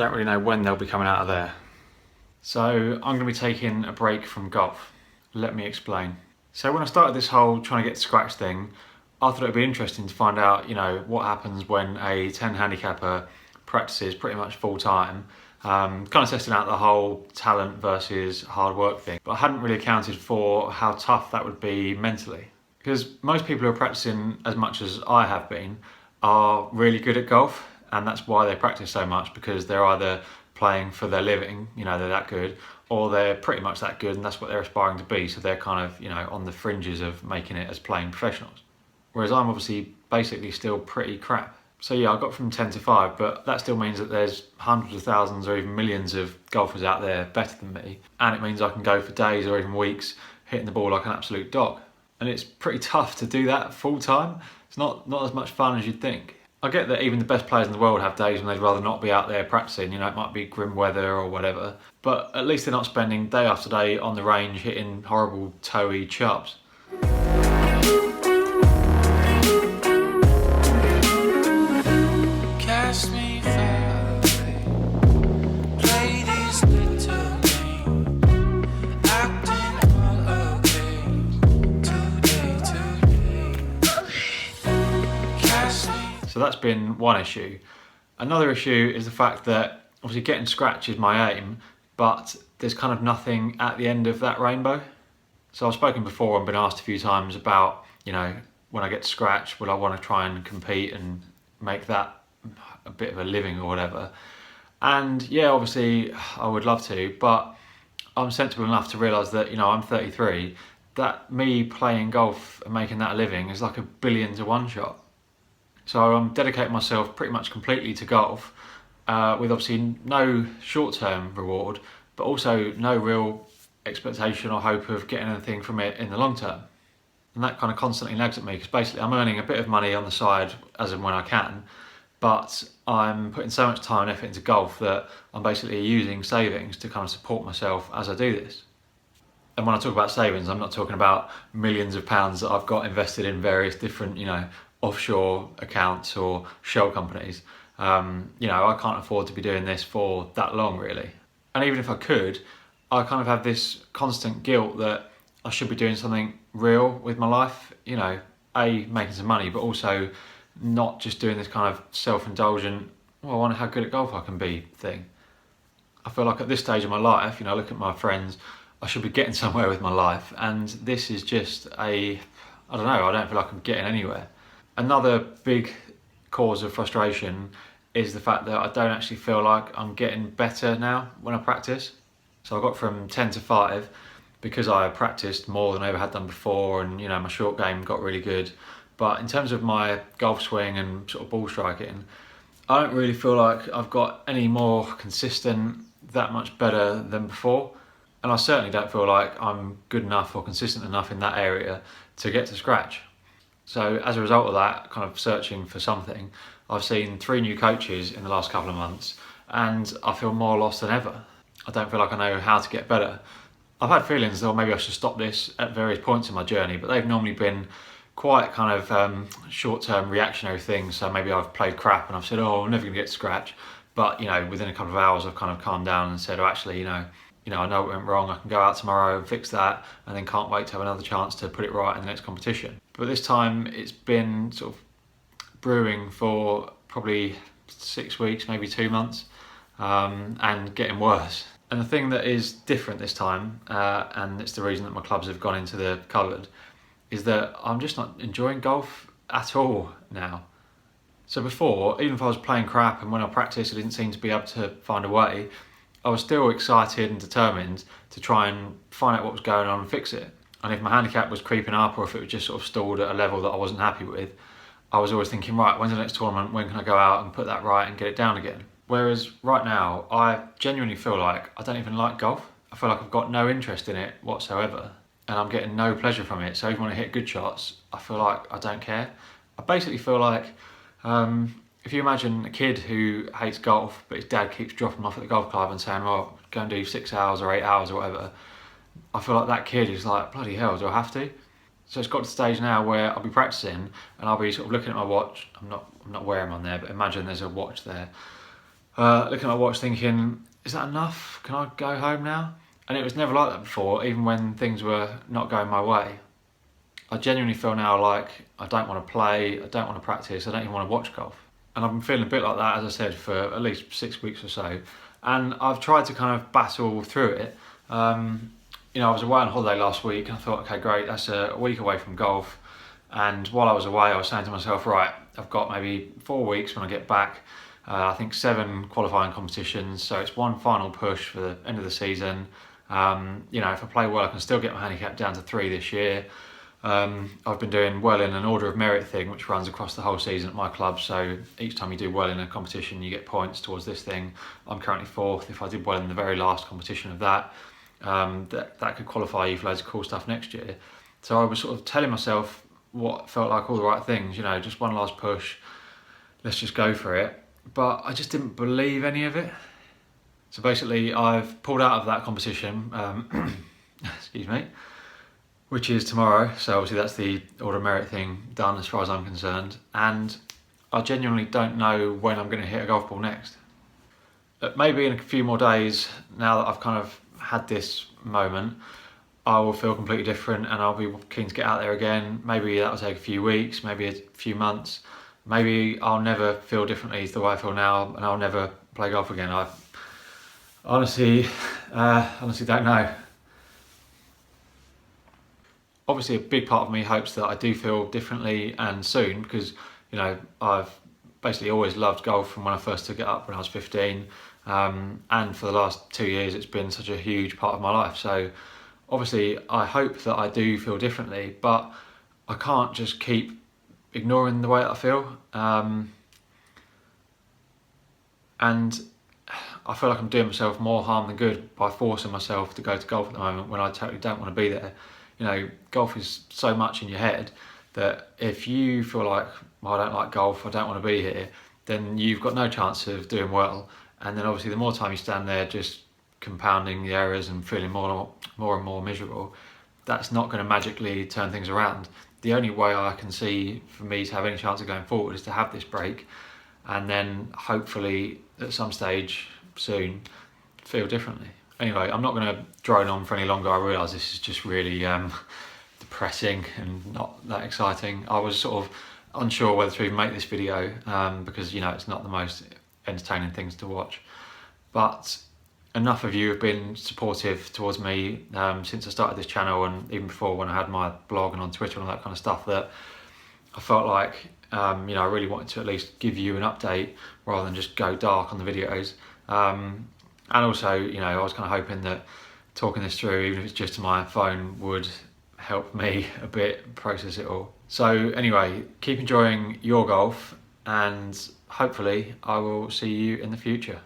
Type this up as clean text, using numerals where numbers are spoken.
don't really know when they'll be coming out of there. So I'm going to be taking a break from golf. Let me explain. So when I started this whole trying to get to scratch thing, I thought it'd be interesting to find out, what happens when a 10 handicapper practices pretty much full time. Kind of testing out the whole talent versus hard work thing. But I hadn't really accounted for how tough that would be mentally. Because most people who are practicing as much as I have been are really good at golf, and that's why they practice so much, because they're either playing for their living, they're that good, or they're pretty much that good and that's what they're aspiring to be, so they're kind of, on the fringes of making it as playing professionals. Whereas I'm obviously basically still pretty crap. So yeah, I got from 10 to 5, but that still means that there's hundreds of thousands or even millions of golfers out there better than me, and it means I can go for days or even weeks hitting the ball like an absolute dog. And it's pretty tough to do that full time. It's not as much fun as you'd think. I get that even the best players in the world have days when they'd rather not be out there practicing, it might be grim weather or whatever, but at least they're not spending day after day on the range hitting horrible toey chops. So that's been one issue. Another issue is the fact that obviously getting scratch is my aim, but there's kind of nothing at the end of that rainbow. So I've spoken before and been asked a few times about, when I get to scratch, will I want to try and compete and make that a bit of a living or whatever. And yeah, obviously I would love to, but I'm sensible enough to realise that, I'm 33, that me playing golf and making that a living is like a 1,000,000,000 to 1 shot. So I'm dedicating myself pretty much completely to golf, with obviously no short-term reward, but also no real expectation or hope of getting anything from it in the long term. And that kind of constantly nags at me, because basically I'm earning a bit of money on the side as and when I can, but I'm putting so much time and effort into golf that I'm basically using savings to kind of support myself as I do this. And when I talk about savings, I'm not talking about millions of pounds that I've got invested in various different, offshore accounts or shell companies. I can't afford to be doing this for that long, really. And even if I could, I kind of have this constant guilt that I should be doing something real with my life, making some money, but also not just doing this kind of self-indulgent, I wonder how good at golf I can be thing. I feel like at this stage of my life, look at my friends, I should be getting somewhere with my life, and this is just I don't feel like I'm getting anywhere. Another big cause of frustration is the fact that I don't actually feel like I'm getting better now when I practice. So I got from 10 to 5 because I practiced more than I ever had done before, and my short game got really good. But in terms of my golf swing and sort of ball striking, I don't really feel like I've got any more consistent, that much better than before. And I certainly don't feel like I'm good enough or consistent enough in that area to get to scratch. So as a result of that, kind of searching for something, I've seen 3 new coaches in the last couple of months, and I feel more lost than ever. I don't feel like I know how to get better. I've had feelings that maybe I should stop this at various points in my journey, but they've normally been quite kind of short-term reactionary things. So maybe I've played crap and I've said, I'm never gonna get to scratch. But within a couple of hours, I've kind of calmed down and said, actually, I know what went wrong. I can go out tomorrow and fix that, and then can't wait to have another chance to put it right in the next competition. But this time it's been sort of brewing for probably 6 weeks, maybe 2 months, and getting worse. And the thing that is different this time, and it's the reason that my clubs have gone into the cupboard, is that I'm just not enjoying golf at all now. So before, even if I was playing crap and when I practiced I didn't seem to be able to find a way, I was still excited and determined to try and find out what was going on and fix it. And if my handicap was creeping up, or if it was just sort of stalled at a level that I wasn't happy with, I was always thinking, right, when's the next tournament? When can I go out and put that right and get it down again? Whereas right now, I genuinely feel like I don't even like golf. I feel like I've got no interest in it whatsoever, and I'm getting no pleasure from it. So even when I hit good shots, I feel like I don't care. I basically feel like, if you imagine a kid who hates golf, but his dad keeps dropping him off at the golf club and saying, well, go and do 6 hours or 8 hours or whatever, I feel like that kid is like, bloody hell, do I have to? So it's got to the stage now where I'll be practicing and I'll be sort of looking at my watch. I'm not wearing one there, but imagine there's a watch there. looking at my watch thinking, is that enough? Can I go home now? And it was never like that before, even when things were not going my way. I genuinely feel now like I don't want to play, I don't want to practice, I don't even want to watch golf. And I've been feeling a bit like that, as I said, for at least 6 weeks or so. And I've tried to kind of battle through it. You know, I was away on holiday last week and I thought, okay, great, that's a week away from golf. And while I was away, I was saying to myself, right, I've got maybe 4 weeks when I get back. I think 7 qualifying competitions, so it's one final push for the end of the season. You know, if I play well, I can still get my handicap down to 3 this year. I've been doing well in an order of merit thing, which runs across the whole season at my club. So each time you do well in a competition, you get points towards this thing. I'm currently 4th. If I did well in the very last competition of that, that could qualify you for loads of cool stuff next year. So I was sort of telling myself what felt like all the right things, you know, just one last push, let's just go for it. But I just didn't believe any of it. So basically I've pulled out of that competition, excuse me, which is tomorrow. So obviously that's the order of merit thing done as far as I'm concerned. And I genuinely don't know when I'm going to hit a golf ball next. Maybe in a few more days, now that I've kind of had this moment, I will feel completely different and I'll be keen to get out there again. Maybe that'll take a few weeks, maybe a few months. Maybe I'll never feel differently the way I feel now and I'll never play golf again. I honestly don't know. Obviously a big part of me hopes that I do feel differently and soon, because, you know, I've basically always loved golf from when I first took it up when I was 15. And for the last 2 years, it's been such a huge part of my life. So obviously I hope that I do feel differently, but I can't just keep ignoring the way that I feel. And I feel like I'm doing myself more harm than good by forcing myself to go to golf at the moment when I totally don't want to be there. You know, golf is so much in your head that if you feel like, well, I don't like golf, I don't want to be here, then you've got no chance of doing well. And then obviously the more time you stand there just compounding the errors and feeling more and more miserable, that's not going to magically turn things around. The only way I can see for me to have any chance of going forward is to have this break and then hopefully at some stage soon feel differently. Anyway, I'm not going to drone on for any longer. I realise this is just really depressing and not that exciting. I was sort of unsure whether to even make this video because, you know, it's not the most entertaining things to watch. But enough of you have been supportive towards me since I started this channel, and even before when I had my blog and on Twitter and all that kind of stuff, that I felt like you know, I really wanted to at least give you an update rather than just go dark on the videos. And also, you know, I was kind of hoping that talking this through, even if it's just to my phone, would help me a bit process it all. So anyway, keep enjoying your golf and hopefully I will see you in the future.